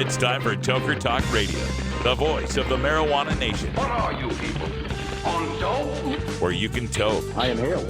it's time for Toker Talk Radio, the voice of the marijuana nation. What are you people? On dope? Where you can toke. I inhale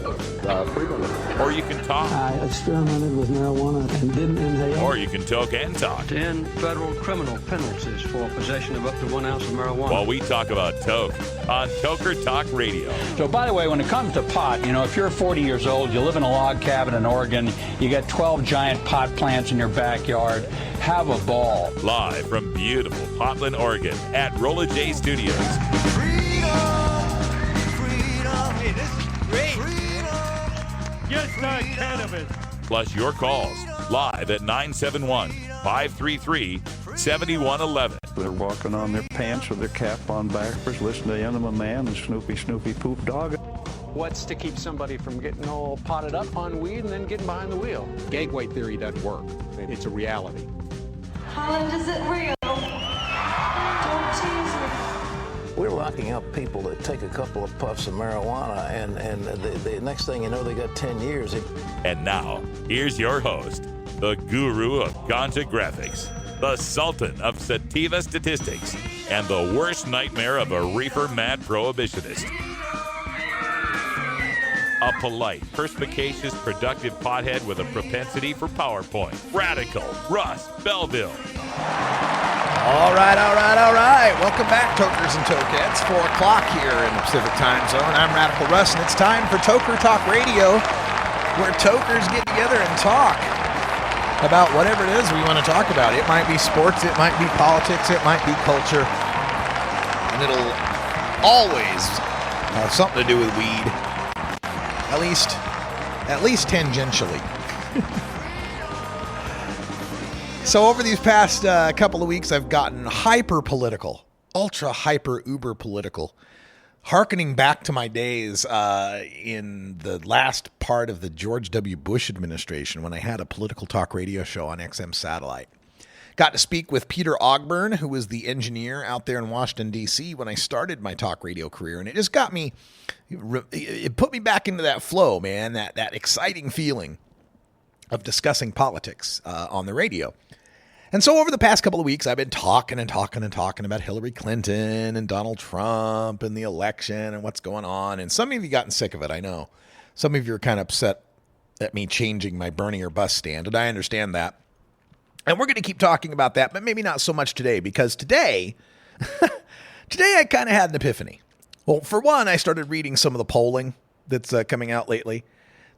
frequently. Or you can talk. I experimented with marijuana and didn't inhale. Or you can toke and talk. 10 federal criminal penalties for possession of up to 1 ounce of marijuana. While we talk about toke on Toker Talk Radio. So, by the way, when it comes to pot, you know, if you're 40 years old, you live in a log cabin in Oregon, you got 12 giant pot plants in your backyard, have a ball. Live from beautiful Portland, Oregon at Rolla J Studios. Hey, this is great. Just not cannabis. Plus your calls live at 971-533-7111. They're walking on their pants with their cap on backwards, listening to Enema Man and Snoopy Poop Dog. What's to keep somebody from getting all potted up on weed and then getting behind the wheel? Gateway theory doesn't work. It's a reality. Holland, is it real? Don't tease me. We're locking up people that take a couple of puffs of marijuana, and the next thing you know, they got 10 years. And now, here's your host, the guru of ganja graphics, the sultan of sativa statistics, and the worst nightmare of a reefer mad prohibitionist. A polite, perspicacious, productive pothead with a propensity for PowerPoint. Radical Russ Belville. All right. Welcome back, Tokers and Tokettes. 4 o'clock here in the Pacific Time Zone. I'm Radical Russ, and it's time for Toker Talk Radio, where Tokers get together and talk about whatever it is we want to talk about. It might be sports, it might be politics, it might be culture, and it'll always have something to do with weed, at least tangentially. So over these past couple of weeks, I've gotten hyper-political, ultra-hyper-uber political, hearkening back to my days in the last part of the George W. Bush administration when I had a political talk radio show on XM Satellite. Got to speak with Peter Ogburn, who was the engineer out there in Washington, D.C. when I started my talk radio career, and it just got me, it put me back into that flow, man, that exciting feeling of discussing politics on the radio. And so over the past couple of weeks, I've been talking about Hillary Clinton and Donald Trump and the election and what's going on. And some of you have gotten sick of it, I know. Some of you are kind of upset at me changing my Bernie or bust stand, and I understand that. And we're going to keep talking about that, but maybe not so much today, because today I kind of had an epiphany. Well, for one, I started reading some of the polling that's coming out lately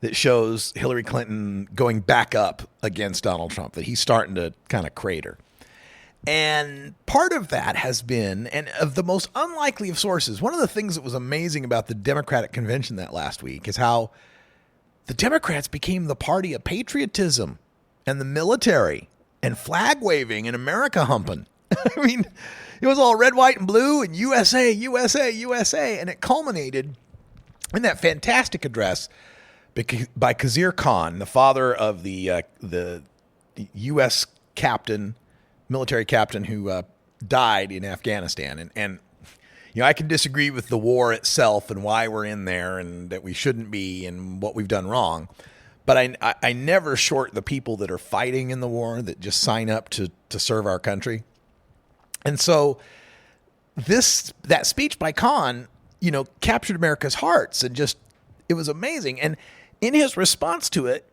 that shows Hillary Clinton going back up against Donald Trump, that he's starting to kind of crater. And part of that has been, and of the most unlikely of sources, one of the things that was amazing about the Democratic convention that last week is how the Democrats became the party of patriotism and the military and flag waving and America humping. I mean, it was all red, white, and blue and USA, USA, USA. And it culminated in that fantastic address by Khizr Khan, the father of the U.S. captain, military captain who died in Afghanistan. And you know, I can disagree with the war itself and why we're in there and that we shouldn't be and what we've done wrong. But I never short the people that are fighting in the war, that just sign up to serve our country. And so that speech by Khan, you know, captured America's hearts, and just, it was amazing. And in his response to it,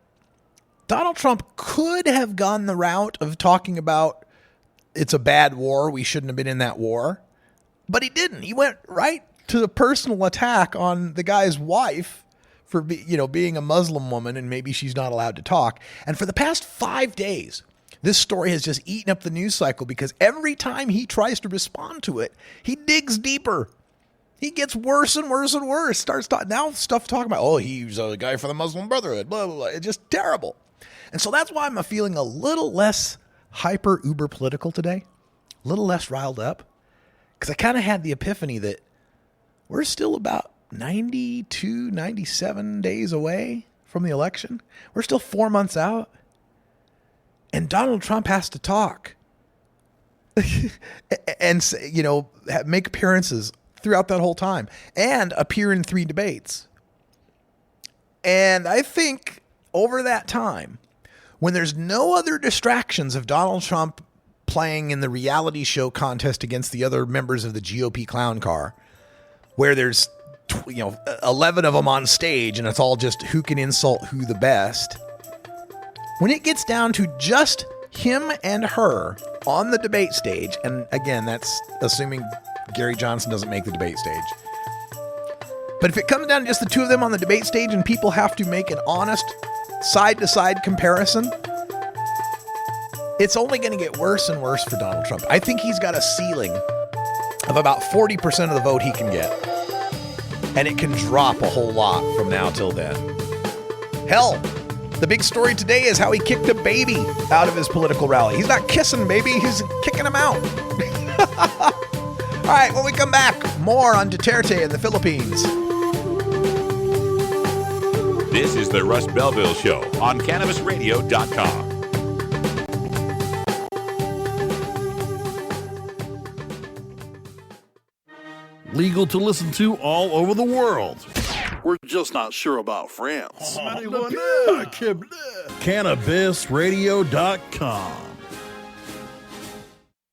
Donald Trump could have gone the route of talking about it's a bad war, we shouldn't have been in that war, but he didn't. He went right to the personal attack on the guy's wife for being a Muslim woman, and maybe she's not allowed to talk. And for the past 5 days, this story has just eaten up the news cycle, because every time he tries to respond to it, he digs deeper. He gets worse and worse and worse. Starts talking about, oh, he's a guy from the Muslim Brotherhood, blah, blah, blah. It's just terrible. And so that's why I'm feeling a little less hyper-uber political today, a little less riled up, because I kind of had the epiphany that we're still about 92, 97 days away from the election. We're still 4 months out. And Donald Trump has to talk and, make appearances throughout that whole time and appear in 3 debates. And I think over that time, when there's no other distractions of Donald Trump playing in the reality show contest against the other members of the GOP clown car, where there's 11 of them on stage, and it's all just who can insult who the best. When it gets down to just him and her on the debate stage, and again, that's assuming Gary Johnson doesn't make the debate stage. But if it comes down to just the two of them on the debate stage and people have to make an honest side-to-side comparison, it's only going to get worse and worse for Donald Trump. I think he's got a ceiling of about 40% of the vote he can get. And it can drop a whole lot from now till then. Hell, the big story today is how he kicked a baby out of his political rally. He's not kissing baby, he's kicking him out. All right, when we come back, more on Duterte in the Philippines. This is the Russ Belville Show on CannabisRadio.com. Legal to listen to all over the world. We're just not sure about France. CannabisRadio.com.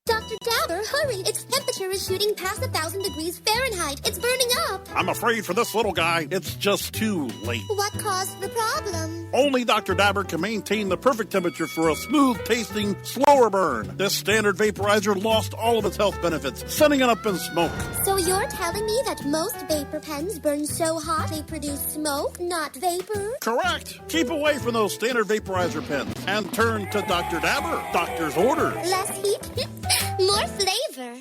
Dr. Dabber, hurry! Its temperature is shooting past 1,000 degrees Fahrenheit. It's burning up. I'm afraid for this little guy, it's just too late. What caused the problem? Only Dr. Dabber can maintain the perfect temperature for a smooth-tasting, slower burn. This standard vaporizer lost all of its health benefits, sending it up in smoke. So you're telling me that most vapor pens burn so hot they produce smoke, not vapor? Correct. Keep away from those standard vaporizer pens and turn to Dr. Dabber. Doctor's orders. Less heat, more flavor.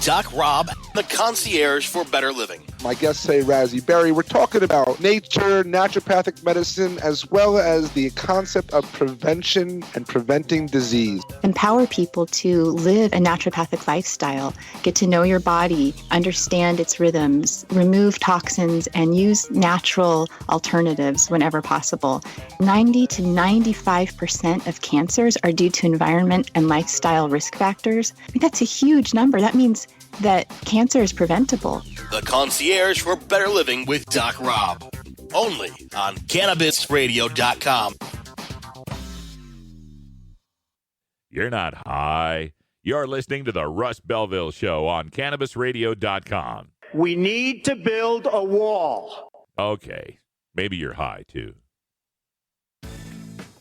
Doc Rob, the concierge for better living. My guests say Razzie Berry. We're talking about nature, naturopathic medicine, as well as the concept of prevention and preventing disease. Empower people to live a naturopathic lifestyle, get to know your body, understand its rhythms, remove toxins, and use natural alternatives whenever possible. 90 to 95% of cancers are due to environment and lifestyle risk factors. I mean, that's a huge number. That means that cancer is preventable. The concierge for better living with Doc Rob. Only on CannabisRadio.com. You're not high. You're listening to the Russ Belville Show on CannabisRadio.com. We need to build a wall. Okay, maybe you're high too.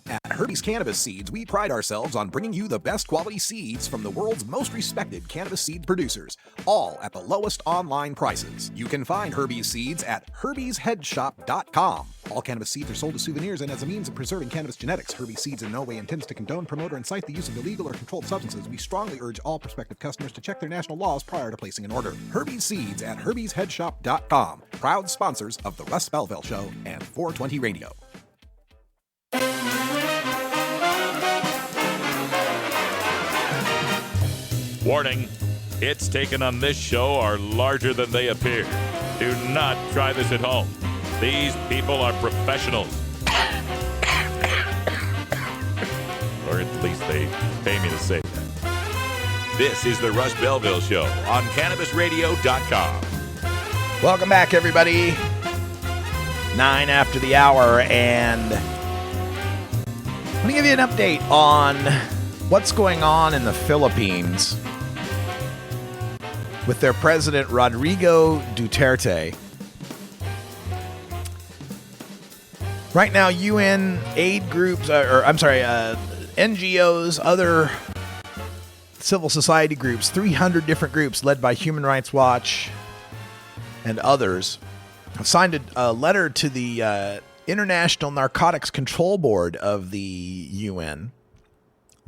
At Herbie's Cannabis Seeds, we pride ourselves on bringing you the best quality seeds from the world's most respected cannabis seed producers, all at the lowest online prices. You can find Herbie's Seeds at herbiesheadshop.com. All cannabis seeds are sold as souvenirs and as a means of preserving cannabis genetics. Herbie's Seeds in no way intends to condone, promote, or incite the use of illegal or controlled substances. We strongly urge all prospective customers to check their national laws prior to placing an order. Herbie's Seeds at herbiesheadshop.com. Proud sponsors of the Russ Belville Show and 420 Radio. Warning, hits taken on this show are larger than they appear. Do not try this at home. These people are professionals. Or at least they pay me to say that. This is the Russ Belville Show on CannabisRadio.com. Welcome back, everybody. 9 after the hour, and let me give you an update on what's going on in the Philippines with their president, Rodrigo Duterte. Right now, UN aid groups, NGOs, other civil society groups, 300 different groups led by Human Rights Watch and others, have signed a letter to the International Narcotics Control Board of the UN,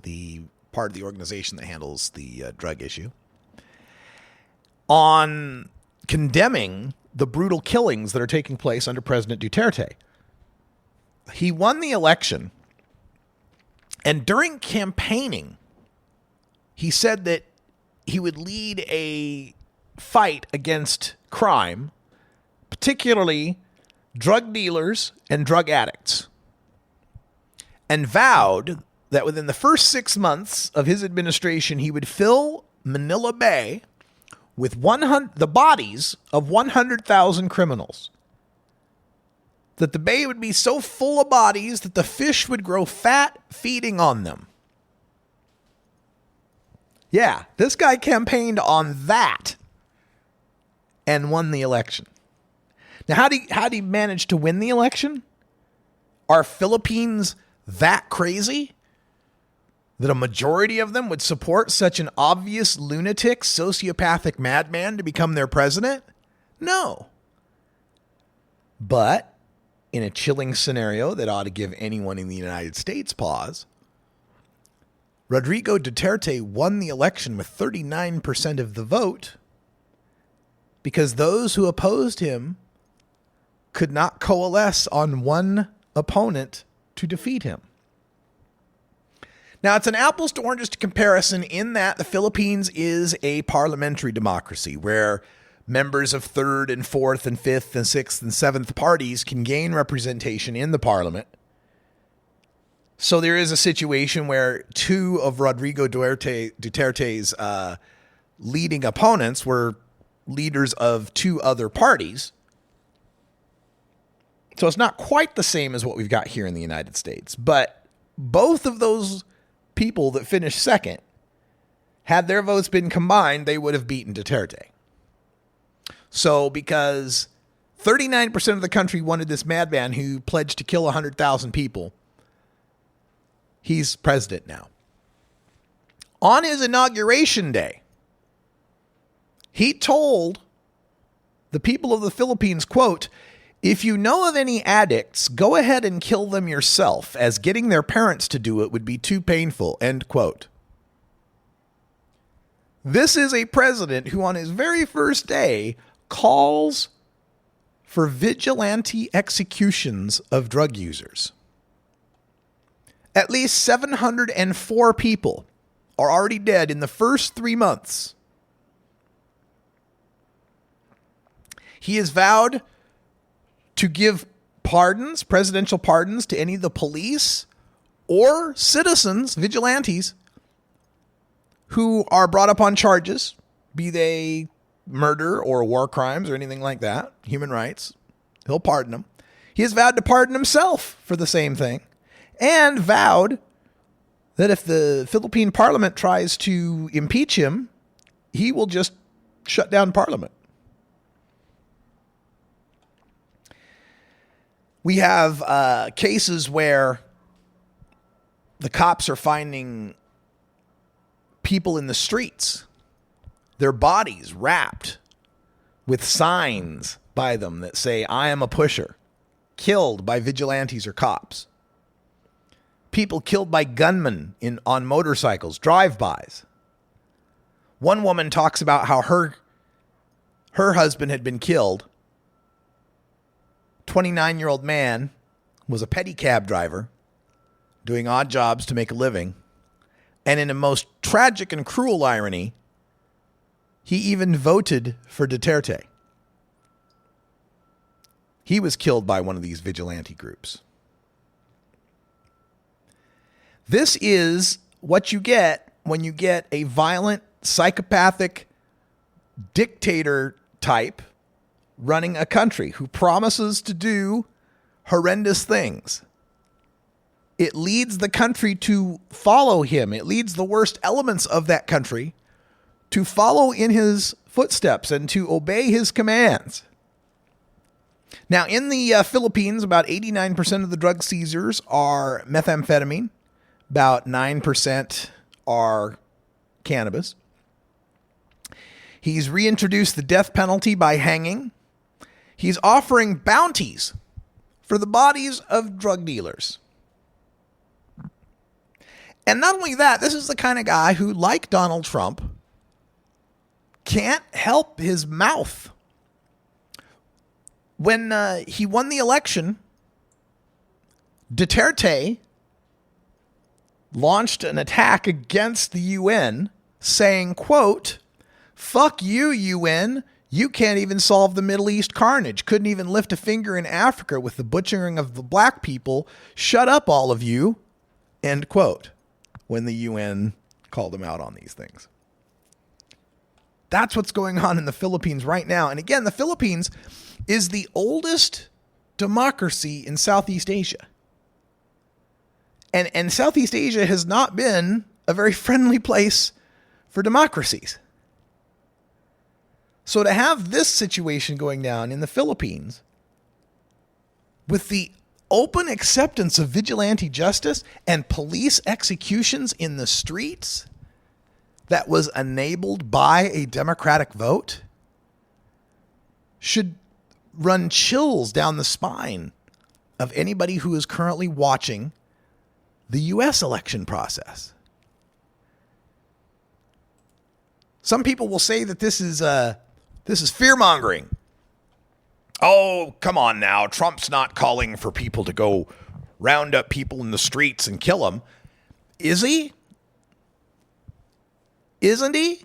the part of the organization that handles the drug issue, on condemning the brutal killings that are taking place under President Duterte. He won the election, and during campaigning, he said that he would lead a fight against crime, particularly drug dealers and drug addicts, and vowed that within the first 6 months of his administration, he would fill Manila Bay with the bodies of 100,000 criminals. That the bay would be so full of bodies that the fish would grow fat feeding on them. Yeah, this guy campaigned on that and won the election. Now, how did he manage to win the election? Are Philippines that crazy that a majority of them would support such an obvious lunatic, sociopathic madman to become their president? No. But in a chilling scenario that ought to give anyone in the United States pause, Rodrigo Duterte won the election with 39% of the vote because those who opposed him could not coalesce on one opponent to defeat him. Now, it's an apples to oranges comparison in that the Philippines is a parliamentary democracy where members of third and fourth and fifth and sixth and seventh parties can gain representation in the parliament. So there is a situation where two of Rodrigo Duterte's leading opponents were leaders of two other parties. So it's not quite the same as what we've got here in the United States. But both of those people that finished second, had their votes been combined, they would have beaten Duterte. So because 39% of the country wanted this madman who pledged to kill 100,000 people, he's president now. On his inauguration day, he told the people of the Philippines, quote, "If you know of any addicts, go ahead and kill them yourself, as getting their parents to do it would be too painful," end quote. This is a president who on his very first day calls for vigilante executions of drug users. At least 704 people are already dead in the first 3 months. He has vowed to give pardons, presidential pardons, to any of the police or citizens, vigilantes, who are brought up on charges, be they murder or war crimes or anything like that, human rights. He'll pardon them. He has vowed to pardon himself for the same thing, and vowed that if the Philippine Parliament tries to impeach him, he will just shut down Parliament. We have cases where the cops are finding people in the streets, their bodies wrapped with signs by them that say, "I am a pusher," killed by vigilantes or cops. People killed by gunmen on motorcycles, drive-bys. One woman talks about how her husband had been killed. 29-year-old man was a pedicab driver doing odd jobs to make a living. And in a most tragic and cruel irony, he even voted for Duterte. He was killed by one of these vigilante groups. This is what you get when you get a violent, psychopathic dictator type running a country who promises to do horrendous things. It leads the country to follow him. It leads the worst elements of that country to follow in his footsteps and to obey his commands. Now, in the Philippines, about 89% of the drug seizures are methamphetamine. About 9% are cannabis. He's reintroduced the death penalty by hanging. He's offering bounties for the bodies of drug dealers. And not only that, this is the kind of guy who, like Donald Trump, can't help his mouth. When he won the election, Duterte launched an attack against the UN, saying, quote, "Fuck you, UN. You can't even solve the Middle East carnage. Couldn't even lift a finger in Africa with the butchering of the black people. Shut up, all of you." End quote. When the UN called him out on these things. That's what's going on in the Philippines right now. And again, the Philippines is the oldest democracy in Southeast Asia. And Southeast Asia has not been a very friendly place for democracies. So to have this situation going down in the Philippines with the open acceptance of vigilante justice and police executions in the streets that was enabled by a Democratic vote should run chills down the spine of anybody who is currently watching the U.S. election process. Some people will say that this is fear-mongering. Oh, come on now. Trump's not calling for people to go round up people in the streets and kill them. Is he? Isn't he?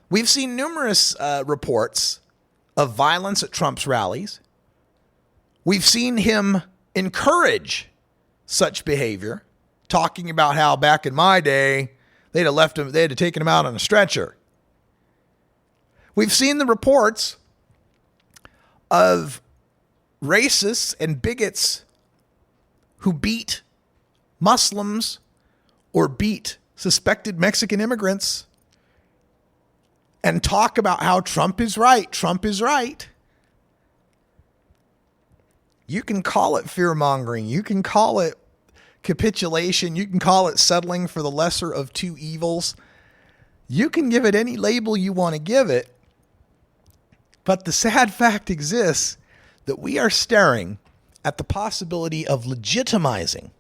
We've seen numerous reports of violence at Trump's rallies. We've seen him encourage such behavior, talking about how back in my day, they'd have taken him out on a stretcher. We've seen the reports of racists and bigots who beat Muslims or beat suspected Mexican immigrants and talk about how Trump is right. Trump is right. You can call it fear-mongering. You can call it capitulation. You can call it settling for the lesser of two evils. You can give it any label you want to give it. But the sad fact exists that we are staring at the possibility of legitimizing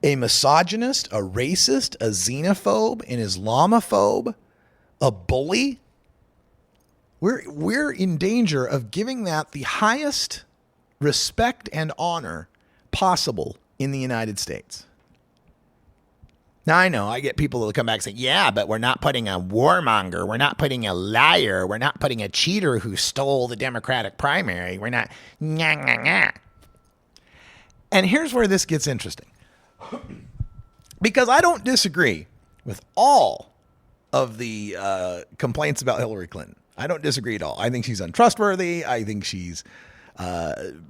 a misogynist, a racist, a xenophobe, an Islamophobe, a bully. We're in danger of giving that the highest respect and honor possible in the United States. Now, I know I get people that will come back and say, yeah, but we're not putting a warmonger. We're not putting a liar. We're not putting a cheater who stole the Democratic primary. We're not. Nah, nah, nah. And here's where this gets interesting. Because I don't disagree with all of the complaints about Hillary Clinton. I don't disagree at all. I think she's untrustworthy. I think she's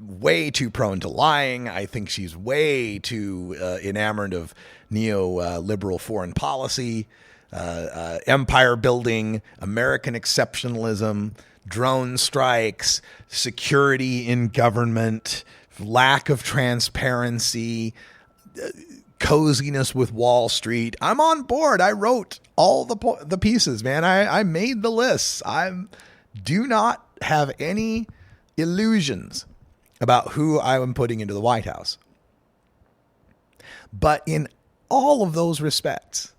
way too prone to lying. I think she's way too enamored of neoliberal foreign policy, empire building, American exceptionalism, drone strikes, security in government, lack of transparency, coziness with Wall Street. I'm on board. I wrote all the pieces, man. I made the lists. I do not have any illusions about who I am putting into the White House. But in all of those respects,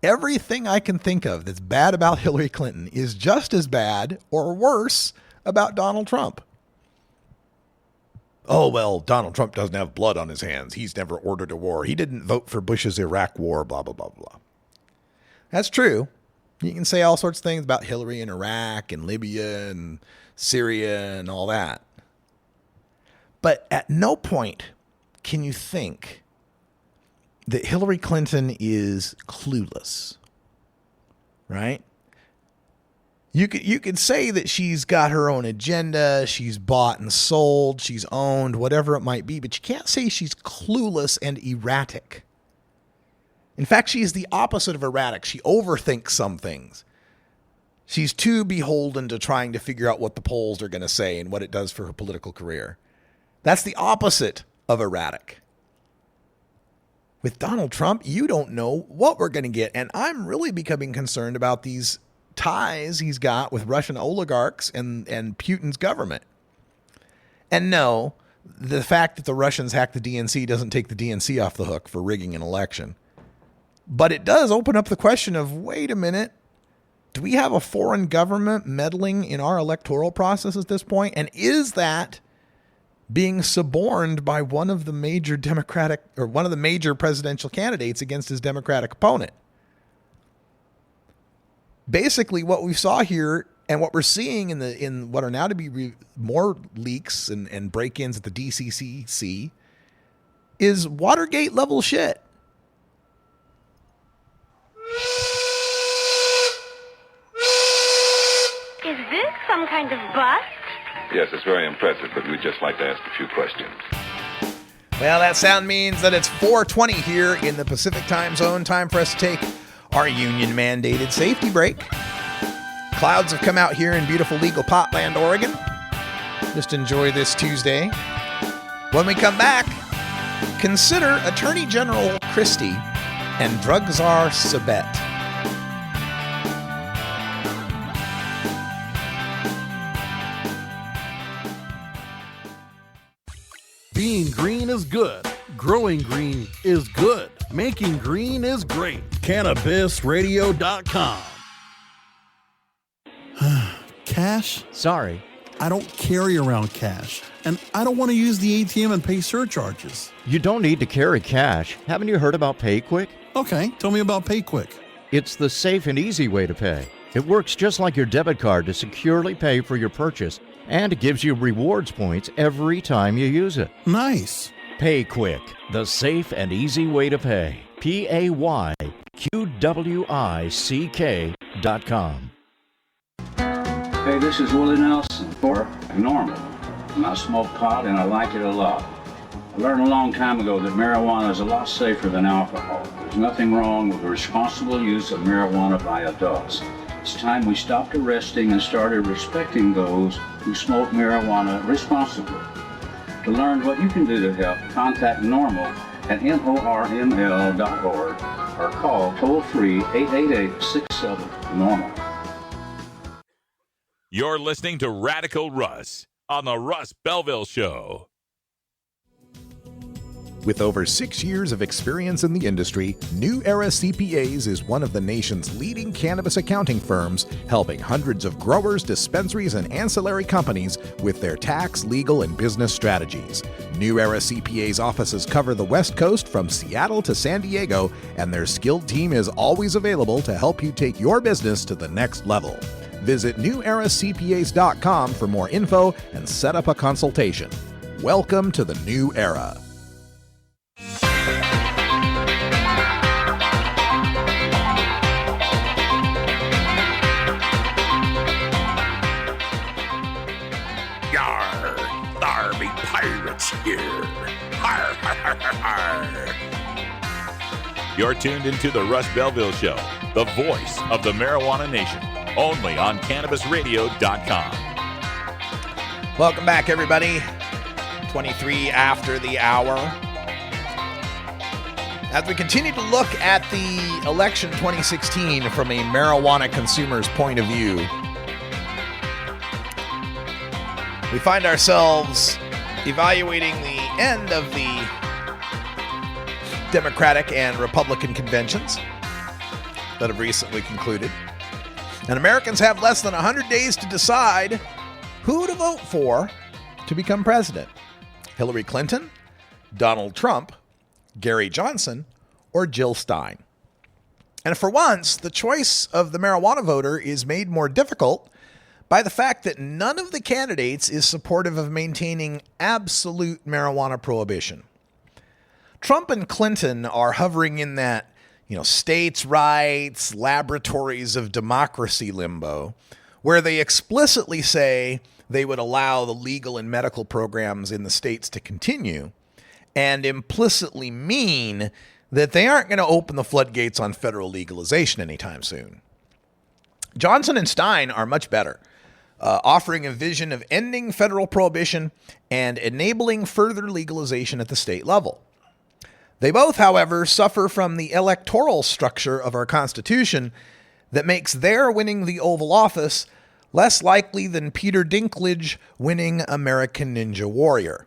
everything I can think of that's bad about Hillary Clinton is just as bad or worse about Donald Trump. Oh, well, Donald Trump doesn't have blood on his hands. He's never ordered a war. He didn't vote for Bush's Iraq war, blah, blah, blah, blah. That's true. You can say all sorts of things about Hillary and Iraq and Libya and Syria and all that. But at no point can you think that Hillary Clinton is clueless, right? You could say that she's got her own agenda, she's bought and sold, she's owned, whatever it might be, but you can't say she's clueless and erratic. In fact, she is the opposite of erratic. She overthinks some things. She's too beholden to trying to figure out what the polls are going to say and what it does for her political career. That's the opposite of erratic. With Donald Trump, you don't know what we're going to get. And I'm really becoming concerned about these ties he's got with Russian oligarchs and Putin's government. And no, the fact that the Russians hacked the DNC doesn't take the DNC off the hook for rigging an election. But it does open up the question of, wait a minute, do we have a foreign government meddling in our electoral process at this point? And is that being suborned by one of the major Democratic or one of the major presidential candidates against his Democratic opponent? Basically, what we saw here and what we're seeing in what are now to be more leaks and break-ins at the DCCC is Watergate level shit. Is this some kind of bust? Yes, it's very impressive, but we'd just like to ask a few questions. Well, that sound means that it's 4:20 here in the Pacific time zone. Time for us to take our union-mandated safety break. Clouds have come out here in beautiful legal Potland, Oregon. Just enjoy this Tuesday. When we come back, consider Attorney General Christie and drug czar Sabet. Being green is good. Growing green is good. Making green is great. CannabisRadio.com. Cash? Sorry. I don't carry around cash. And I don't want to use the ATM and pay surcharges. You don't need to carry cash. Haven't you heard about PayQuick? Okay, tell me about PayQuick. It's the safe and easy way to pay. It works just like your debit card to securely pay for your purchase, and it gives you rewards points every time you use it. Nice. PayQuick, the safe and easy way to pay. PayQuick.com. Hey, this is Willie Nelson for Normal. And I smoke pot and I like it a lot. I learned a long time ago that marijuana is a lot safer than alcohol. There's nothing wrong with the responsible use of marijuana by adults. It's time we stopped arresting and started respecting those who smoke marijuana responsibly. To learn what you can do to help, contact NORML at NORML.org or call toll-free 888-67-NORMAL. You're listening to Radical Russ on the Russ Belville Show. With over 6 years of experience in the industry, New Era CPAs is one of the nation's leading cannabis accounting firms, helping hundreds of growers, dispensaries, and ancillary companies with their tax, legal, and business strategies. New Era CPAs offices cover the West Coast from Seattle to San Diego, and their skilled team is always available to help you take your business to the next level. Visit neweracpas.com for more info and set up a consultation. Welcome to the new era. Yarr, thar be pirates here. Har, har, har, har, har. You're tuned into the Russ Belville Show, the voice of the marijuana nation, only on CannabisRadio.com. Welcome back, everybody. 23 after the hour. As we continue to look at the election 2016 from a marijuana consumer's point of view, we find ourselves evaluating the end of the Democratic and Republican conventions that have recently concluded. And Americans have less than 100 days to decide who to vote for to become president. Hillary Clinton, Donald Trump, Gary Johnson, or Jill Stein. And for once, the choice of the marijuana voter is made more difficult by the fact that none of the candidates is supportive of maintaining absolute marijuana prohibition. Trump and Clinton are hovering in that, states' rights, laboratories of democracy limbo, where they explicitly say they would allow the legal and medical programs in the states to continue, and implicitly mean that they aren't going to open the floodgates on federal legalization anytime soon. Johnson and Stein are much better, offering a vision of ending federal prohibition and enabling further legalization at the state level. They both, however, suffer from the electoral structure of our Constitution that makes their winning the Oval Office less likely than Peter Dinklage winning American Ninja Warrior.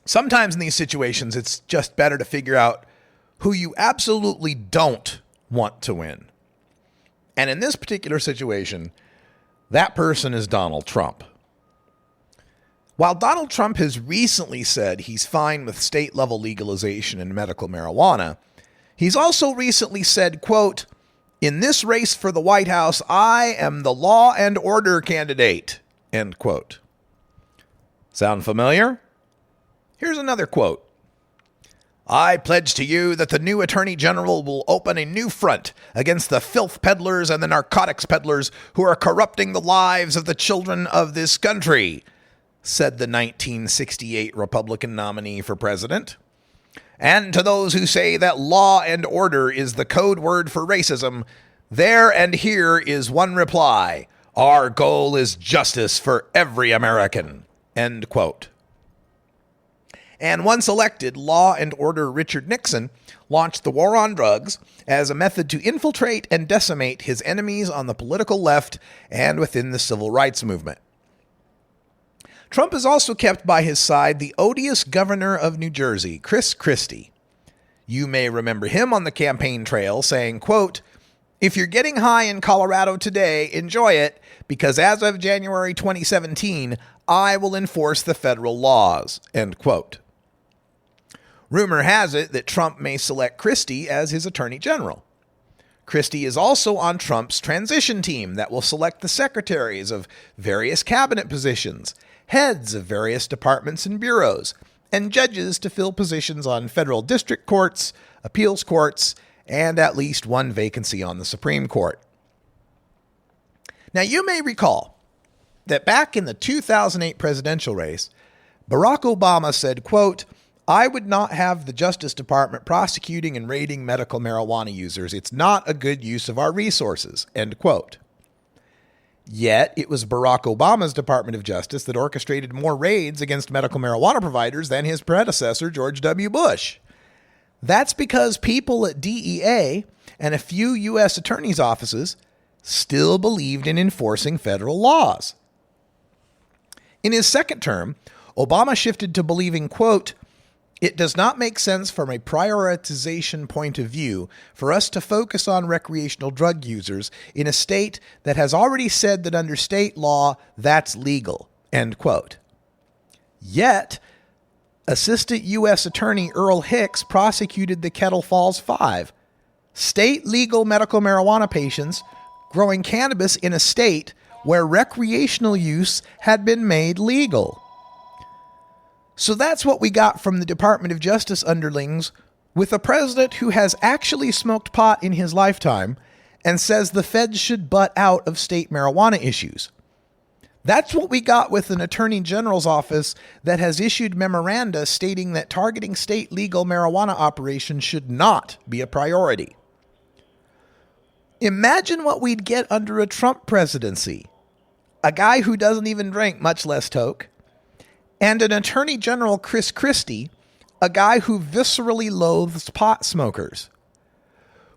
Sometimes in these situations, it's just better to figure out who you absolutely don't want to win. And in this particular situation, that person is Donald Trump. While Donald Trump has recently said he's fine with state-level legalization in medical marijuana, he's also recently said, quote, "In this race for the White House, I am the law and order candidate," end quote. Sound familiar? Here's another quote. "I pledge to you that the new Attorney General will open a new front against the filth peddlers and the narcotics peddlers who are corrupting the lives of the children of this country," said the 1968 Republican nominee for president. And to those who say that law and order is the code word for racism, there and here is one reply. Our goal is justice for every American. End quote. And once elected, Law and Order Richard Nixon launched the war on drugs as a method to infiltrate and decimate his enemies on the political left and within the civil rights movement. Trump has also kept by his side the odious governor of New Jersey, Christie. You may remember him on the campaign trail saying, quote, "If you're getting high in Colorado today, enjoy it, because as of January 2017, I will enforce the federal laws," end quote. Rumor has it that Trump may select Christie as his attorney general. Christie is also on Trump's transition team that will select the secretaries of various cabinet positions, heads of various departments and bureaus, and judges to fill positions on federal district courts, appeals courts, and at least one vacancy on the Supreme Court. Now, you may recall that back in the 2008 presidential race, Barack Obama said, quote, "I would not have the Justice Department prosecuting and raiding medical marijuana users. It's not a good use of our resources," end quote. Yet, it was Barack Obama's Department of Justice that orchestrated more raids against medical marijuana providers than his predecessor, George W. Bush. That's because people at DEA and a few U.S. attorneys' offices still believed in enforcing federal laws. In his second term, Obama shifted to believing, quote, "It does not make sense from a prioritization point of view for us to focus on recreational drug users in a state that has already said that under state law, that's legal," end quote. Yet, Assistant U.S. Attorney Earl Hicks prosecuted the Kettle Falls Five, state legal medical marijuana patients growing cannabis in a state where recreational use had been made legal. So that's what we got from the Department of Justice underlings with a president who has actually smoked pot in his lifetime and says the feds should butt out of state marijuana issues. That's what we got with an attorney general's office that has issued memoranda stating that targeting state legal marijuana operations should not be a priority. Imagine what we'd get under a Trump presidency. A guy who doesn't even drink, much less toke, and an Attorney General, Christie, a guy who viscerally loathes pot smokers.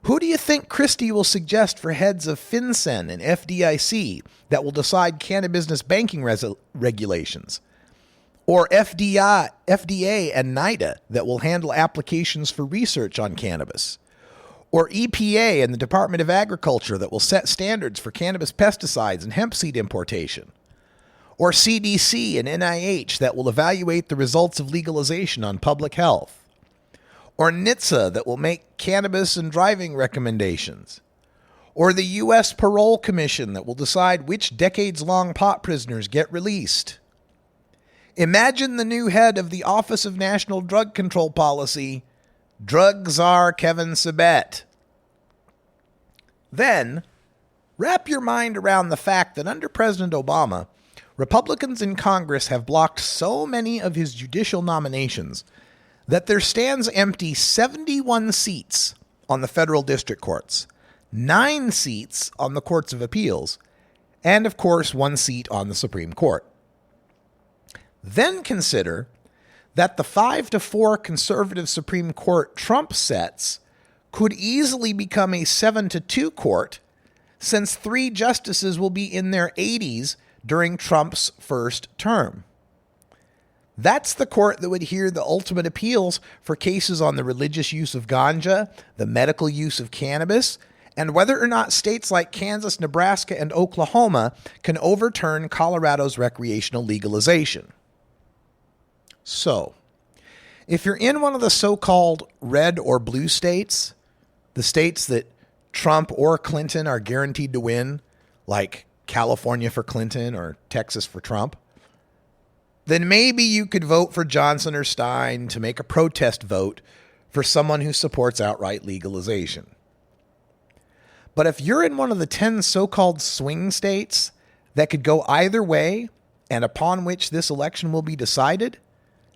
Who do you think Christie will suggest for heads of FinCEN and FDIC that will decide cannabis banking regulations? Or FDA and NIDA that will handle applications for research on cannabis? Or EPA and the Department of Agriculture that will set standards for cannabis pesticides and hemp seed importation? Or CDC and NIH that will evaluate the results of legalization on public health? Or NHTSA that will make cannabis and driving recommendations? Or the U.S. Parole Commission that will decide which decades-long pot prisoners get released? Imagine the new head of the Office of National Drug Control Policy, drug czar Kevin Sabet. Then, wrap your mind around the fact that under President Obama, Republicans in Congress have blocked so many of his judicial nominations that there stands empty 71 seats on the federal district courts, 9 seats on the courts of appeals, and of course 1 seat on the Supreme Court. Then consider that the 5-4 conservative Supreme Court Trump sets could easily become a 7-2 court, since 3 justices will be in their 80s during Trump's first term. That's the court that would hear the ultimate appeals for cases on the religious use of ganja, the medical use of cannabis, and whether or not states like Kansas, Nebraska, and Oklahoma can overturn Colorado's recreational legalization. So, if you're in one of the so-called red or blue states, the states that Trump or Clinton are guaranteed to win, like California for Clinton or Texas for Trump, then maybe you could vote for Johnson or Stein to make a protest vote for someone who supports outright legalization. But if you're in one of the 10 so-called swing states that could go either way and upon which this election will be decided,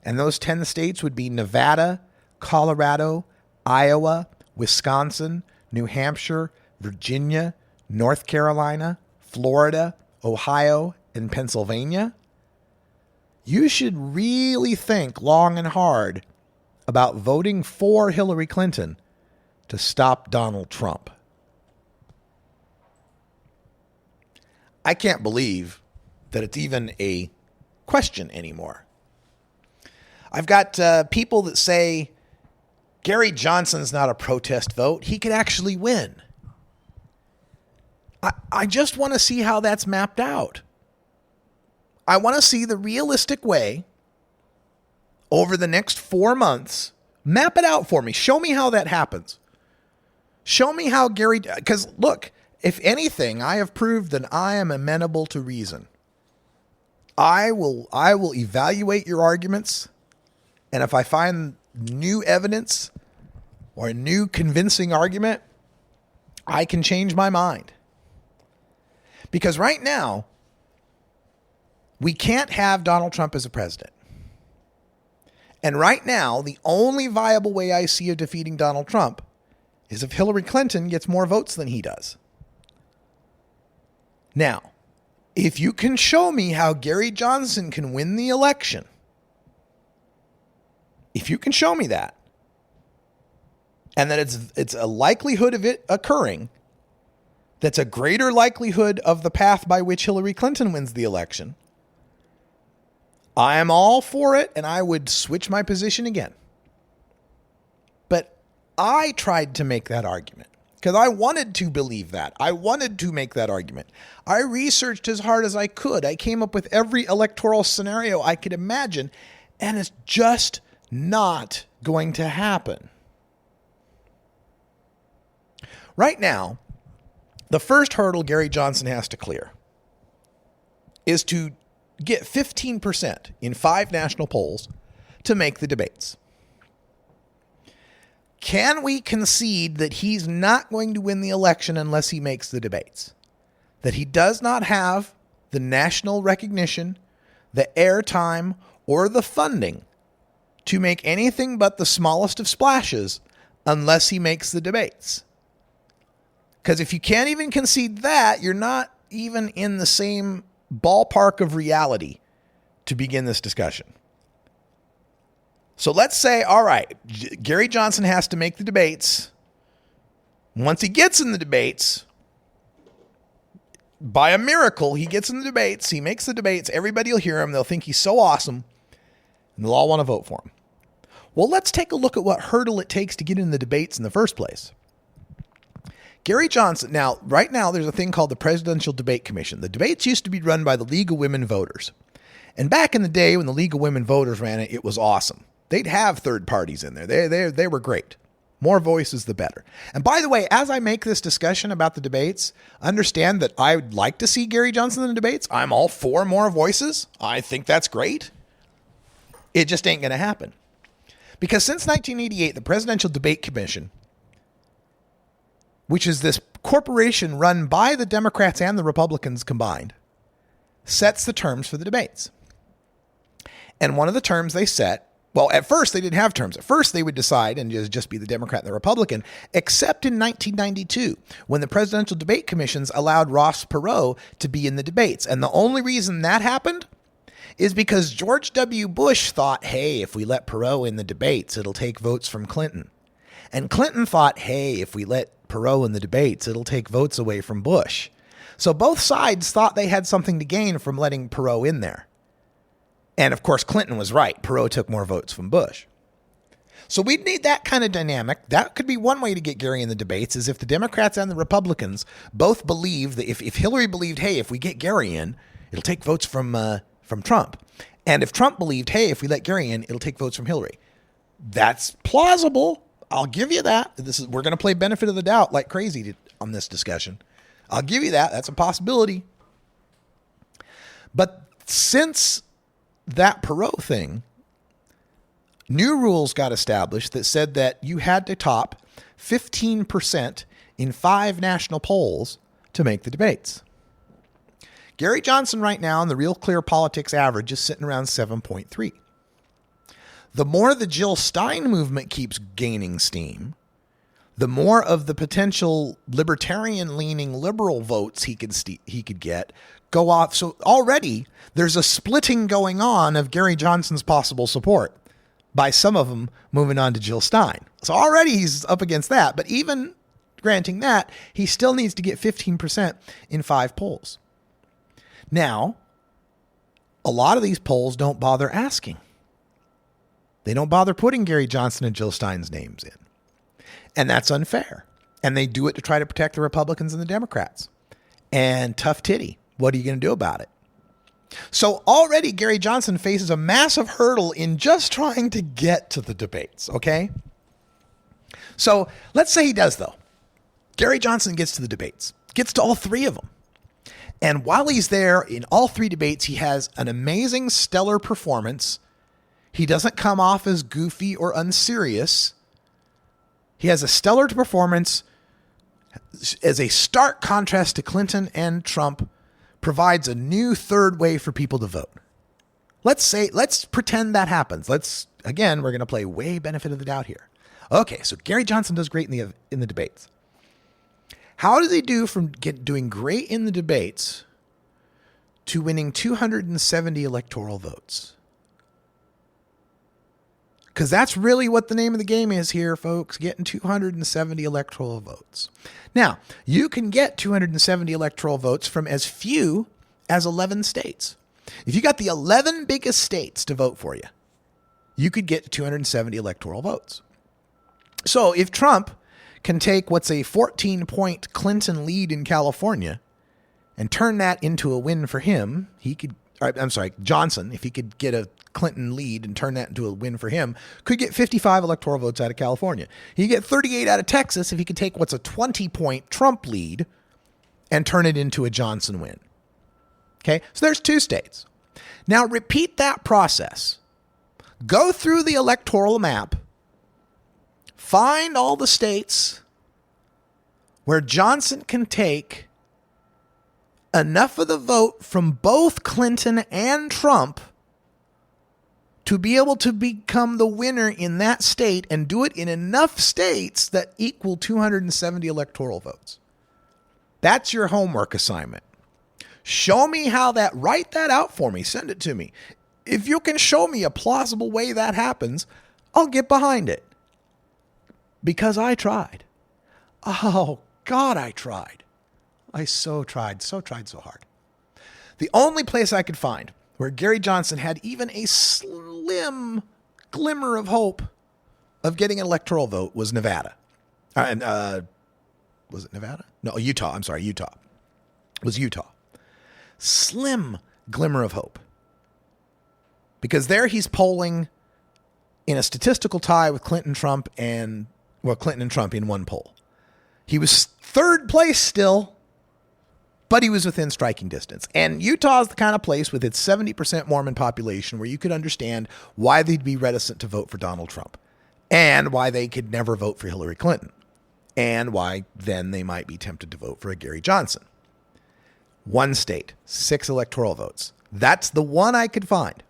and those 10 states would be Nevada, Colorado, Iowa, Wisconsin, New Hampshire, Virginia, North Carolina, Florida, Ohio, and Pennsylvania, you should really think long and hard about voting for Hillary Clinton to stop Donald Trump. I can't believe that it's even a question anymore. I've got people that say Gary Johnson's not a protest vote. He could actually win. I just want to see how that's mapped out. I want to see the realistic way over the next 4 months. Map it out for me. Show me how that happens. Show me how Gary, because look, if anything, I have proved that I am amenable to reason. I will evaluate your arguments, and if I find new evidence or a new convincing argument, I can change my mind. Because right now, we can't have Donald Trump as a president. And right now, the only viable way I see of defeating Donald Trump is if Hillary Clinton gets more votes than he does. Now, if you can show me how Gary Johnson can win the election, if you can show me that, and that it's a likelihood of it occurring, that's a greater likelihood of the path by which Hillary Clinton wins the election, I am all for it, and I would switch my position again. But I tried to make that argument because I wanted to believe that. I wanted to make that argument. I researched as hard as I could. I came up with every electoral scenario I could imagine, and it's just not going to happen. Right now, the first hurdle Gary Johnson has to clear is to get 15% in 5 national polls to make the debates. Can we concede that he's not going to win the election unless he makes the debates? That he does not have the national recognition, the airtime, or the funding to make anything but the smallest of splashes unless he makes the debates? Because if you can't even concede that, you're not even in the same ballpark of reality to begin this discussion. So let's say, all right, Gary Johnson has to make the debates. Once he gets in the debates, by a miracle, he gets in the debates, he makes the debates, everybody will hear him, they'll think he's so awesome, and they'll all want to vote for him. Well, let's take a look at what hurdle it takes to get in the debates in the first place. Gary Johnson, now, right now, there's a thing called the Presidential Debate Commission. The debates used to be run by the League of Women Voters. And back in the day when the League of Women Voters ran it, it was awesome. They'd have third parties in there. They were great. More voices, the better. And by the way, as I make this discussion about the debates, understand that I would like to see Gary Johnson in the debates. I'm all for more voices. I think that's great. It just ain't going to happen. Because since 1988, the Presidential Debate Commission, which is this corporation run by the Democrats and the Republicans combined, sets the terms for the debates. And one of the terms they set, well, at first they didn't have terms. At first they would decide and just be the Democrat and the Republican, except in 1992, when the Presidential Debate Commissions allowed Ross Perot to be in the debates. And the only reason that happened is because George W. Bush thought, hey, if we let Perot in the debates, it'll take votes from Clinton. And Clinton thought, hey, if we let Perot in the debates, it'll take votes away from Bush. So both sides thought they had something to gain from letting Perot in there. And of course, Clinton was right. Perot took more votes from Bush. So we'd need that kind of dynamic. That could be one way to get Gary in the debates, is if the Democrats and the Republicans both believe that if Hillary believed, hey, if we get Gary in, it'll take votes from Trump. And if Trump believed, hey, if we let Gary in, it'll take votes from Hillary. That's plausible. I'll give you that. We're going to play benefit of the doubt like crazy on this discussion. I'll give you that. That's a possibility. But since that Perot thing, new rules got established that said that you had to top 15% in 5 national polls to make the debates. Gary Johnson right now in the Real Clear Politics average is sitting around 7.3. the more the Jill Stein movement keeps gaining steam, the more of the potential libertarian-leaning liberal votes he could get go off. So already there's a splitting going on of Gary Johnson's possible support by some of them moving on to Jill Stein. So already he's up against that. But even granting that, he still needs to get 15% in 5 polls. Now, a lot of these polls don't bother asking. They don't bother putting Gary Johnson and Jill Stein's names in. And that's unfair. And they do it to try to protect the Republicans and the Democrats. And tough titty. What are you going to do about it? So already Gary Johnson faces a massive hurdle in just trying to get to the debates, okay? So let's say he does, though. Gary Johnson gets to the debates, gets to all 3 of them. And while he's there in all 3 debates, he has an amazing, stellar performance. He doesn't come off as goofy or unserious. He has a stellar performance as a stark contrast to Clinton and Trump, provides a new third way for people to vote. Let's pretend that happens. We're going to play way benefit of the doubt here. Okay, so Gary Johnson does great in the debates. How does he do from doing great in the debates to winning 270 electoral votes? Because that's really what the name of the game is here, folks, getting 270 electoral votes. Now, you can get 270 electoral votes from as few as 11 states. If you got the 11 biggest states to vote for you, you could get 270 electoral votes. So if Trump can take what's a 14-point Clinton lead in California and turn that into a win for him, Johnson, if he could get a Clinton lead and turn that into a win for him, could get 55 electoral votes out of California. He could get 38 out of Texas if he could take what's a 20-point Trump lead and turn it into a Johnson win. Okay, so there's 2 states. Now repeat that process. Go through the electoral map, find all the states where Johnson can take enough of the vote from both Clinton and Trump to be able to become the winner in that state, and do it in enough states that equal 270 electoral votes. That's your homework assignment. Show me write that out for me. Send it to me. If you can show me a plausible way that happens, I'll get behind it. Because I tried. Oh, God, I tried. I so tried so hard. The only place I could find where Gary Johnson had even a slim glimmer of hope of getting an electoral vote was Nevada. Was it Nevada? No, Utah. I'm sorry, Utah. It was Utah. Slim glimmer of hope. Because there he's polling in a statistical tie with Clinton and Trump in one poll. He was 3rd place still, but he was within striking distance. And Utah is the kind of place with its 70% Mormon population where you could understand why they'd be reticent to vote for Donald Trump, and why they could never vote for Hillary Clinton, and why then they might be tempted to vote for a Gary Johnson. 1 state, 6 electoral votes. That's the one I could find.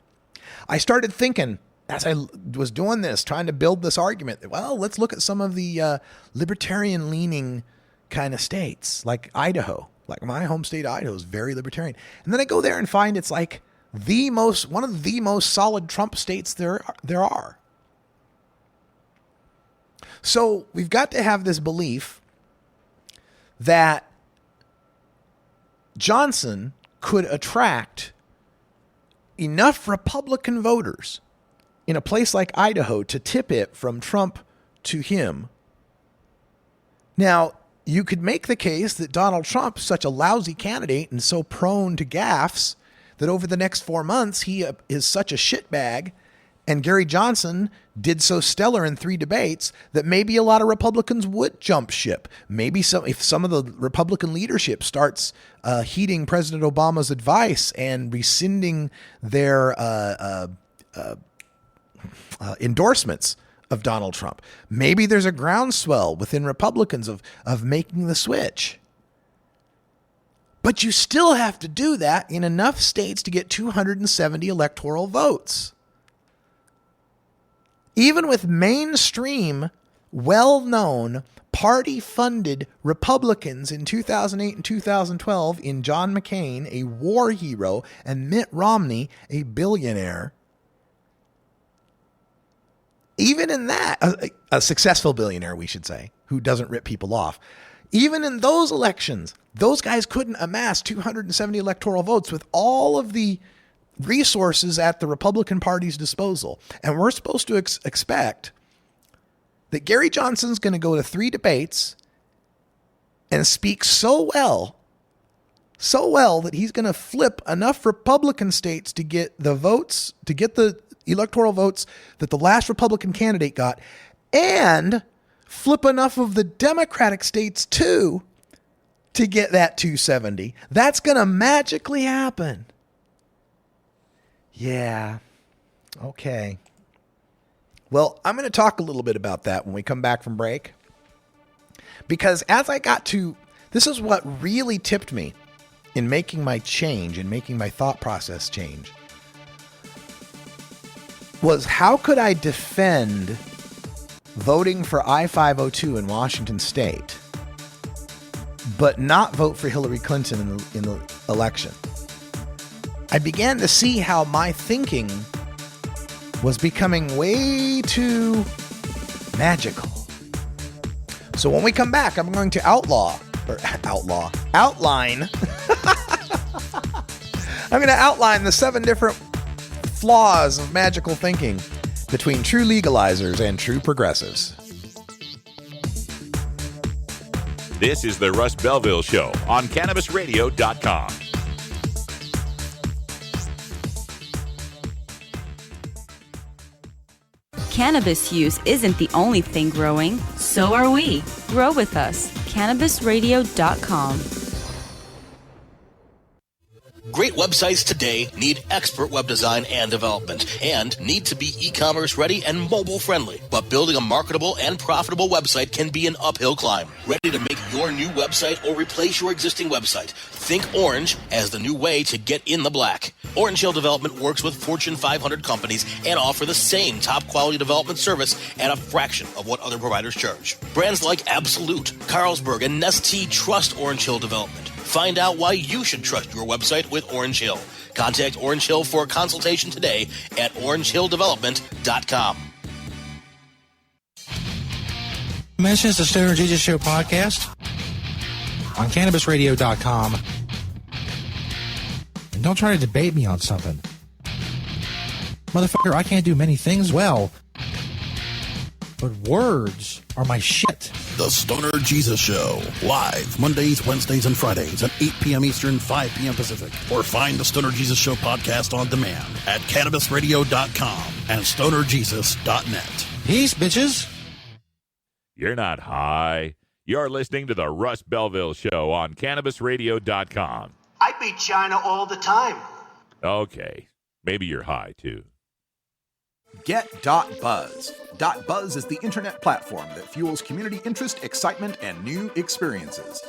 I started thinking, as I was doing this, trying to build this argument, well, let's look at some of the libertarian-leaning kind of states, like Idaho. Like my home state, Idaho, is very libertarian. And then I go there and find it's like one of the most solid Trump states there are. So we've got to have this belief that Johnson could attract enough Republican voters in a place like Idaho to tip it from Trump to him. Now, you could make the case that Donald Trump is such a lousy candidate and so prone to gaffes that over the next 4 months, he is such a shitbag, and Gary Johnson did so stellar in 3 debates that maybe a lot of Republicans would jump ship. Maybe if some of the Republican leadership starts heeding President Obama's advice and rescinding their endorsements of Donald Trump. Maybe there's a groundswell within Republicans of making the switch. But you still have to do that in enough states to get 270 electoral votes. Even with mainstream, well-known, party-funded Republicans in 2008 and 2012 in John McCain, a war hero, and Mitt Romney, a billionaire. Even in that, a successful billionaire, we should say, who doesn't rip people off. Even in those elections, those guys couldn't amass 270 electoral votes with all of the resources at the Republican Party's disposal. And we're supposed to expect that Gary Johnson's going to go to 3 debates and speak so well that he's going to flip enough Republican states to get the votes, to get the electoral votes that the last Republican candidate got, and flip enough of the Democratic states too to get that 270. That's going to magically happen. Yeah. Okay. Well, I'm going to talk a little bit about that when we come back from break. Because as I got to, this is what really tipped me in making my change, in making my thought process change, was how could I defend voting for I-502 in Washington State, but not vote for Hillary Clinton in the election? I began to see how my thinking was becoming way too magical. So when we come back, I'm going to outline. I'm going to outline the 7 different flaws of magical thinking between true legalizers and true progressives. This is the Russ Belville Show on CannabisRadio.com. Cannabis use isn't the only thing growing. So are we. Grow with us. CannabisRadio.com. Great websites today need expert web design and development and need to be e-commerce ready and mobile friendly. But building a marketable and profitable website can be an uphill climb. Ready to make your new website or replace your existing website? Think Orange as the new way to get in the black. Orange Hill Development works with Fortune 500 companies and offer the same top quality development service at a fraction of what other providers charge. Brands like Absolute, Carlsberg, and Nestea trust Orange Hill Development. Find out why you should trust your website with Orange Hill. Contact Orange Hill for a consultation today at orangehilldevelopment.com. Mentions the Stoner Jesus Show podcast on CannabisRadio.com. And don't try to debate me on something. Motherfucker, I can't do many things well, but words are my shit. The Stoner Jesus Show, live Mondays, Wednesdays, and Fridays at 8 p.m. Eastern, 5 p.m. Pacific. Or find the Stoner Jesus Show podcast on demand at CannabisRadio.com and StonerJesus.net. Peace, bitches. You're not high. You're listening to the Russ Belville Show on CannabisRadio.com. I beat China all the time. Okay, maybe you're high, too. Get.buzz. .buzz is the internet platform that fuels community interest, excitement, and new experiences.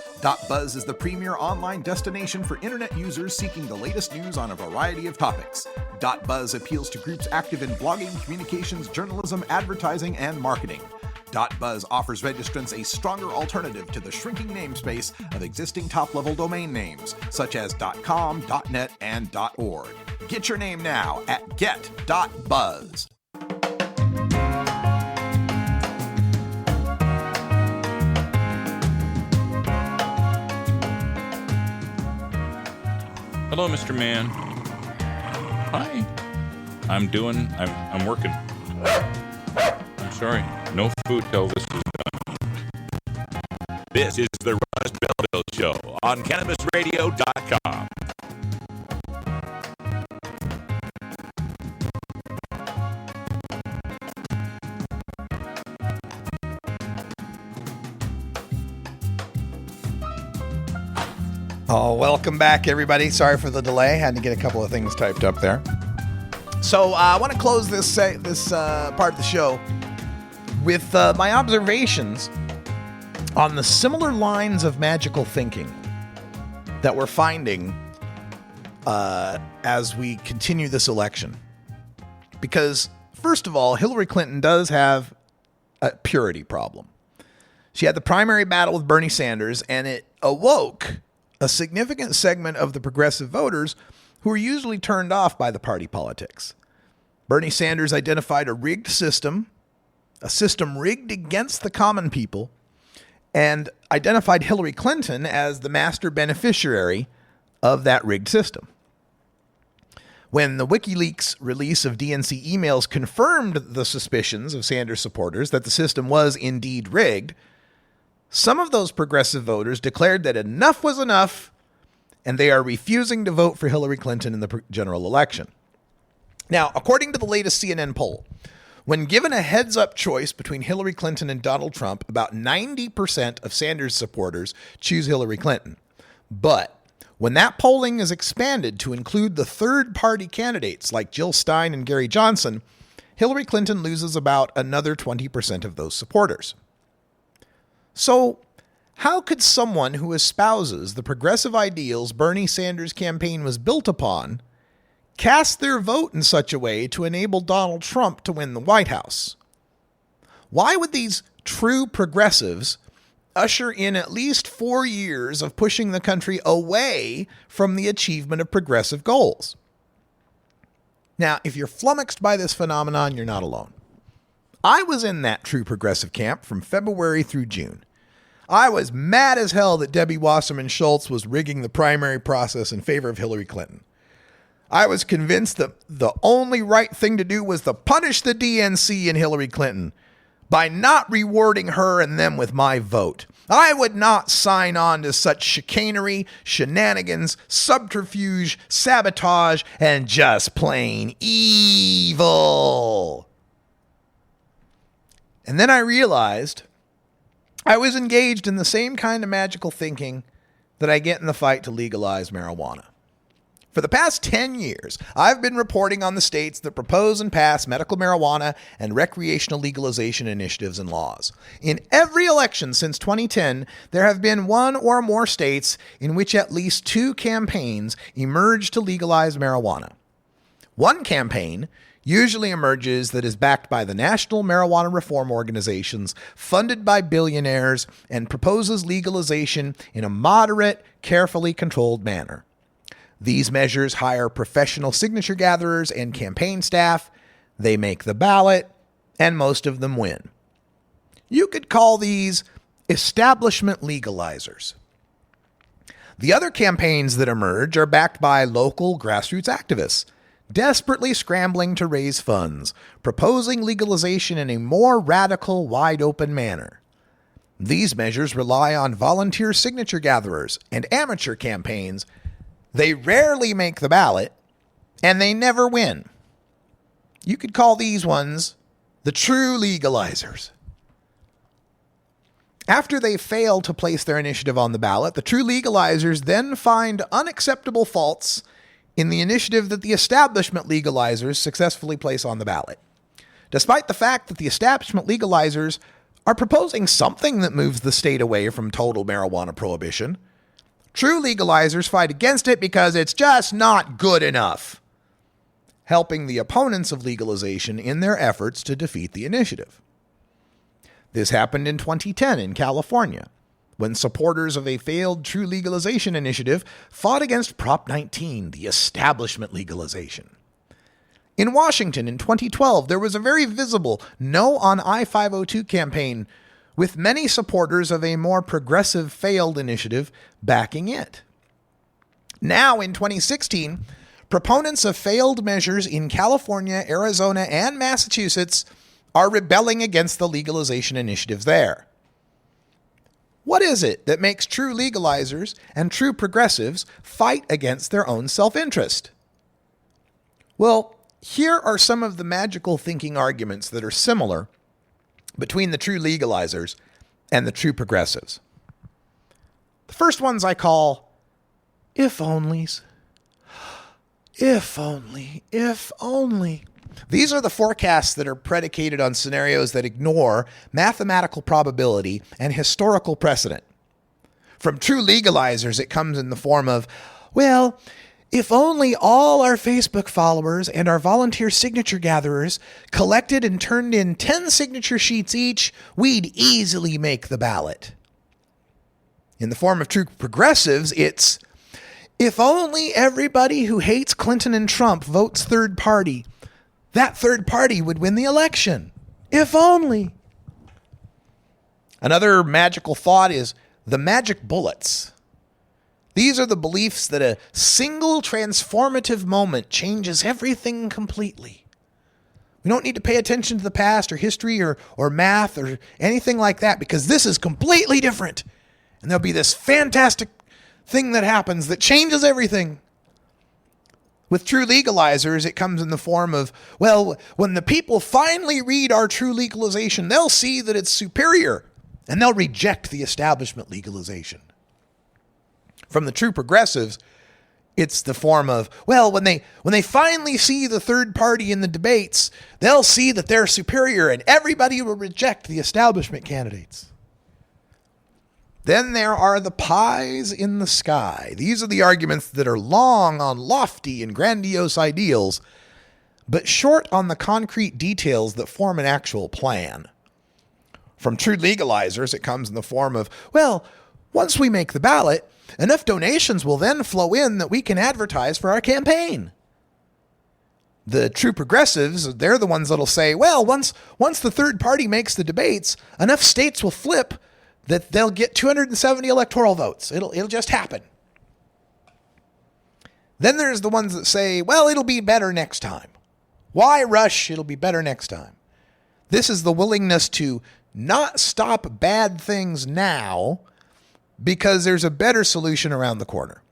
.buzz is the premier online destination for internet users seeking the latest news on a variety of topics. .buzz appeals to groups active in blogging, communications, journalism, advertising, and marketing. .buzz offers registrants a stronger alternative to the shrinking namespace of existing top-level domain names, such as .com, .net, and .org. Get your name now at get.buzz. Hello, Mr. Man. Hi. I'm working. I'm sorry. No food till this is done. This is the Russ Belville Show on CannabisRadio.com. Oh, welcome back, everybody. Sorry for the delay. Had to get a couple of things typed up there. So I want to close this part of the show with my observations on the similar lines of magical thinking that we're finding as we continue this election. Because First of all, Hillary Clinton does have a purity problem. She had the primary battle with Bernie Sanders, and it awoke a significant segment of the progressive voters who are usually turned off by the party politics. Bernie Sanders identified a rigged system, a system rigged against the common people, and identified Hillary Clinton as the master beneficiary of that rigged system. When the WikiLeaks release of DNC emails confirmed the suspicions of Sanders supporters that the system was indeed rigged, some of those progressive voters declared that enough was enough, and they are refusing to vote for Hillary Clinton in the general election. Now, according to the latest CNN poll, when given a heads-up choice between Hillary Clinton and Donald Trump, about 90% of Sanders supporters choose Hillary Clinton. But when that polling is expanded to include the third-party candidates like Jill Stein and Gary Johnson, Hillary Clinton loses about another 20% of those supporters. So, how could someone who espouses the progressive ideals Bernie Sanders' campaign was built upon cast their vote in such a way to enable Donald Trump to win the White House? Why would these true progressives usher in at least 4 years of pushing the country away from the achievement of progressive goals? Now, if you're flummoxed by this phenomenon, you're not alone. I was in that true progressive camp from February through June. I was mad as hell that Debbie Wasserman Schultz was rigging the primary process in favor of Hillary Clinton. I was convinced that the only right thing to do was to punish the DNC and Hillary Clinton by not rewarding her and them with my vote. I would not sign on to such chicanery, shenanigans, subterfuge, sabotage, and just plain evil. And then I realized I was engaged in the same kind of magical thinking that I get in the fight to legalize marijuana. For the past 10 years, I've been reporting on the states that propose and pass medical marijuana and recreational legalization initiatives and laws. In every election since 2010, there have been one or more states in which at least 2 campaigns emerge to legalize marijuana. One campaign usually emerges that is backed by the national marijuana reform organizations, funded by billionaires, and proposes legalization in a moderate, carefully controlled manner. These measures hire professional signature gatherers and campaign staff. They make the ballot, and most of them win. You could call these establishment legalizers. The other campaigns that emerge are backed by local grassroots activists, desperately scrambling to raise funds, proposing legalization in a more radical, wide-open manner. These measures rely on volunteer signature gatherers and amateur campaigns. They rarely make the ballot, and they never win. You could call these ones the true legalizers. After they fail to place their initiative on the ballot, the true legalizers then find unacceptable faults in the initiative that the establishment legalizers successfully place on the ballot. Despite the fact that the establishment legalizers are proposing something that moves the state away from total marijuana prohibition, true legalizers fight against it because it's just not good enough, helping the opponents of legalization in their efforts to defeat the initiative. This happened in 2010 in California, when supporters of a failed true legalization initiative fought against Prop 19, the establishment legalization. In Washington in 2012, there was a very visible No on I-502 campaign, with many supporters of a more progressive failed initiative backing it. Now, in 2016, proponents of failed measures in California, Arizona, and Massachusetts are rebelling against the legalization initiatives there. What is it that makes true legalizers and true progressives fight against their own self-interest? Well, here are some of the magical thinking arguments that are similar between the true legalizers and the true progressives. The first ones I call if onlys. If only, if only. These are the forecasts that are predicated on scenarios that ignore mathematical probability and historical precedent. From true legalizers, it comes in the form of, well, If only all our Facebook followers and our volunteer signature gatherers collected and turned in 10 signature sheets each, we'd easily make the ballot. In the form of true progressives, it's, if only everybody who hates Clinton and Trump votes third party, that third party would win the election. If only. Another magical thought is the magic bullets. These are the beliefs that a single transformative moment changes everything completely. We don't need to pay attention to the past or history or math or anything like that, because this is completely different. And there'll be this fantastic thing that happens that changes everything. With true legalizers, it comes in the form of, well, when the people finally read our true legalization, they'll see that it's superior, and they'll reject the establishment legalization. From the true progressives, it's the form of, well, when they finally see the third party in the debates, they'll see that they're superior, and everybody will reject the establishment candidates. Then there are the pies in the sky. These are the arguments that are long on lofty and grandiose ideals, but short on the concrete details that form an actual plan. From true legalizers, it comes in the form of, well, once we make the ballot, enough donations will then flow in that we can advertise for our campaign. The true progressives, they're the ones that'll say, well, once the third party makes the debates, enough states will flip that they'll get 270 electoral votes. It'll just happen. Then there's the ones that say, well, it'll be better next time. Why rush? It'll be better next time. This is the willingness to not stop bad things now because there's a better solution around the corner.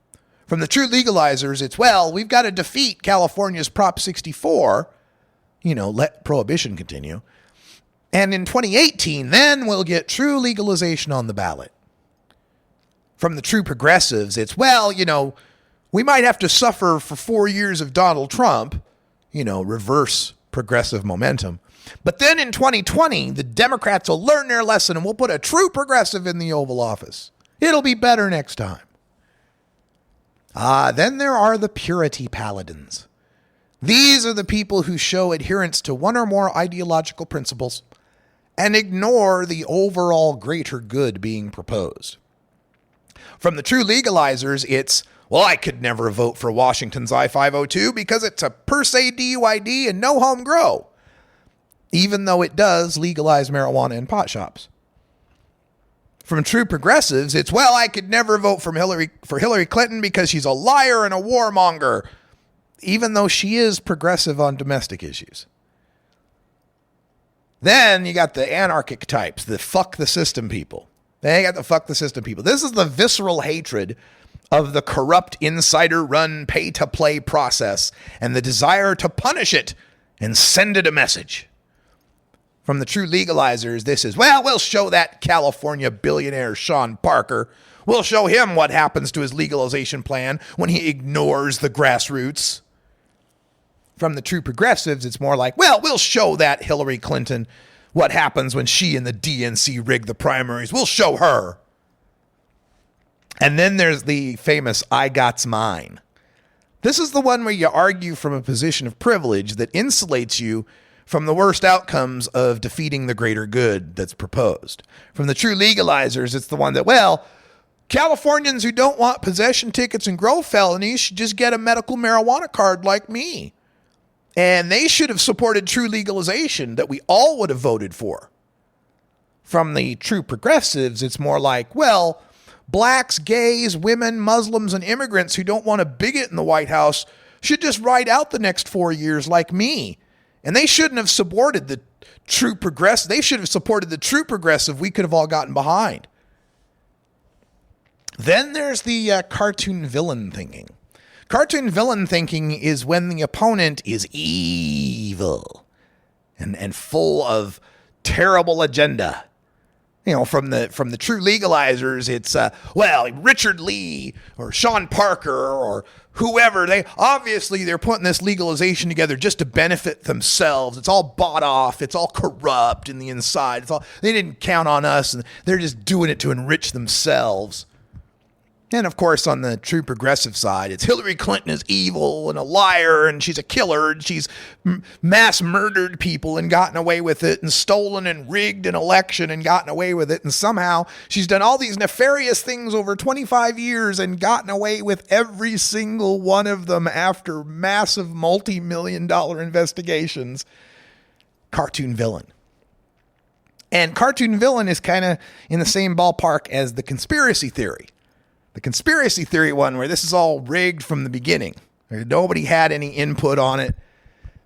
From the true legalizers, it's, well, we've got to defeat California's Prop 64, let prohibition continue. And in 2018, then we'll get true legalization on the ballot. From the true progressives, it's, well, we might have to suffer for 4 years of Donald Trump, reverse progressive momentum. But then in 2020, the Democrats will learn their lesson and we'll put a true progressive in the Oval Office. It'll be better next time. Then there are the purity paladins. These are the people who show adherence to one or more ideological principles and ignore the overall greater good being proposed. From the true legalizers, it's, well, I could never vote for Washington's I-502 because it's a per se DUID and no home grow, even though it does legalize marijuana in pot shops. From true progressives, it's, well, I could never vote for Hillary Clinton because she's a liar and a warmonger, even though she is progressive on domestic issues. Then you got the anarchic types, the fuck the system people. They got the fuck the system people. This is the visceral hatred of the corrupt insider-run pay-to-play process and the desire to punish it and send it a message. From the true legalizers, this is, well, we'll show that California billionaire Sean Parker. We'll show him what happens to his legalization plan when he ignores the grassroots. From the true progressives, it's more like, well, we'll show that Hillary Clinton what happens when she and the DNC rig the primaries. We'll show her. And then there's the famous I got's mine. This is the one where you argue from a position of privilege that insulates you from the worst outcomes of defeating the greater good that's proposed. From the true legalizers, it's the one that, well, Californians who don't want possession tickets and grow felonies should just get a medical marijuana card like me. And they should have supported true legalization that we all would have voted for. From the true progressives, it's more like, well, blacks, gays, women, Muslims, and immigrants who don't want a bigot in the White House should just ride out the next 4 years like me. And they shouldn't have supported the true progressive. They should have supported the true progressive we could have all gotten behind. Then there's the cartoon villain thinking. Cartoon villain thinking is when the opponent is evil and full of terrible agenda. From the true legalizers, it's, well, Richard Lee or Sean Parker or whoever. They're putting this legalization together just to benefit themselves. It's all bought off. It's all corrupt in the inside. They didn't count on us, and they're just doing it to enrich themselves. And of course, on the true progressive side, it's Hillary Clinton is evil and a liar, and she's a killer, and she's mass murdered people and gotten away with it, and stolen and rigged an election and gotten away with it. And somehow she's done all these nefarious things over 25 years and gotten away with every single one of them after massive multi-million-dollar investigations. Cartoon villain. And cartoon villain is kind of in the same ballpark as the conspiracy theory. The conspiracy theory one, where this is all rigged from the beginning. Nobody had any input on it.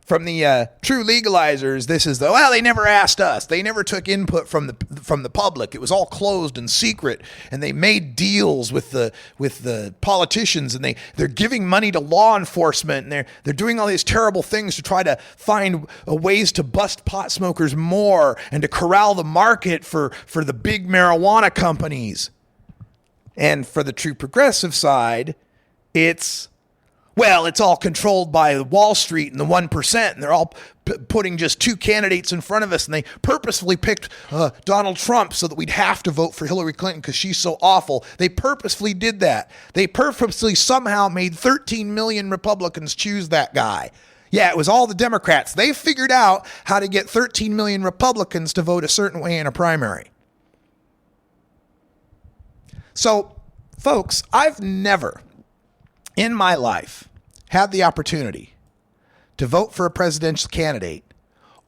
From the true legalizers, this is they never asked us. They never took input from the public. It was all closed and secret, and they made deals with the politicians, and they're giving money to law enforcement, and they're doing all these terrible things to try to find ways to bust pot smokers more and to corral the market for the big marijuana companies. And for the true progressive side, it's all controlled by Wall Street and the 1%, and they're all putting just two candidates in front of us, and they purposefully picked Donald Trump so that we'd have to vote for Hillary Clinton because she's so awful. They purposefully did that. They purposefully somehow made 13 million Republicans choose that guy. Yeah, it was all the Democrats. They figured out how to get 13 million Republicans to vote a certain way in a primary. So, folks, I've never in my life had the opportunity to vote for a presidential candidate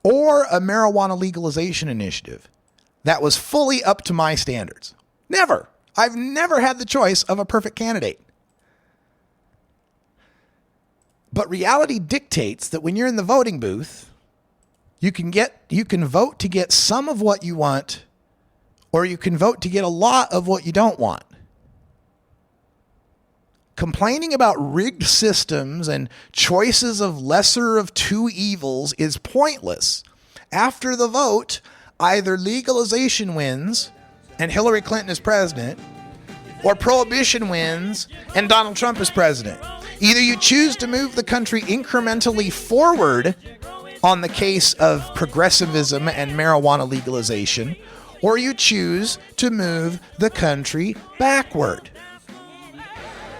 or a marijuana legalization initiative that was fully up to my standards. Never. I've never had the choice of a perfect candidate. But reality dictates that when you're in the voting booth, you can vote to get some of what you want, or you can vote to get a lot of what you don't want. Complaining about rigged systems and choices of lesser of two evils is pointless. After the vote, either legalization wins and Hillary Clinton is president, or prohibition wins and Donald Trump is president. Either you choose to move the country incrementally forward on the case of progressivism and marijuana legalization, or you choose to move the country backward.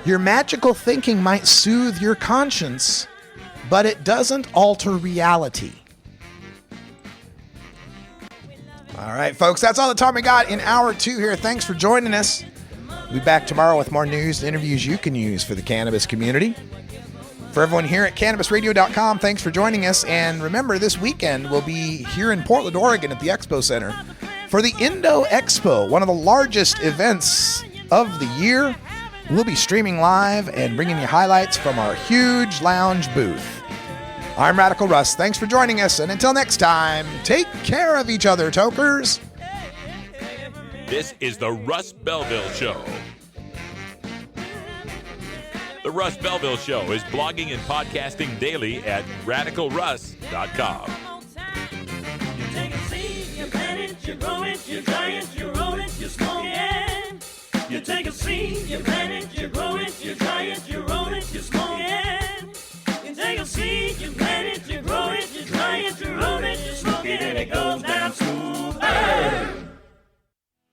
Your magical thinking might soothe your conscience, but it doesn't alter reality. All right, folks, that's all the time we got in hour 2 here. Thanks for joining us. We'll be back tomorrow with more news and interviews you can use for the cannabis community. For everyone here at CannabisRadio.com, thanks for joining us. And remember, this weekend we'll be here in Portland, Oregon at the Expo Center for the Indo Expo, one of the largest events of the year. We'll be streaming live and bringing you highlights from our huge lounge booth. I'm Radical Russ. Thanks for joining us. And until next time, take care of each other, tokers. This is the Russ Belville Show. The Russ Belville Show is blogging and podcasting daily at RadicalRuss.com. You take a seed, you plant it, you grow it, you dry it, you roll it, you smoke it. You take a seed, you plant it, you grow it,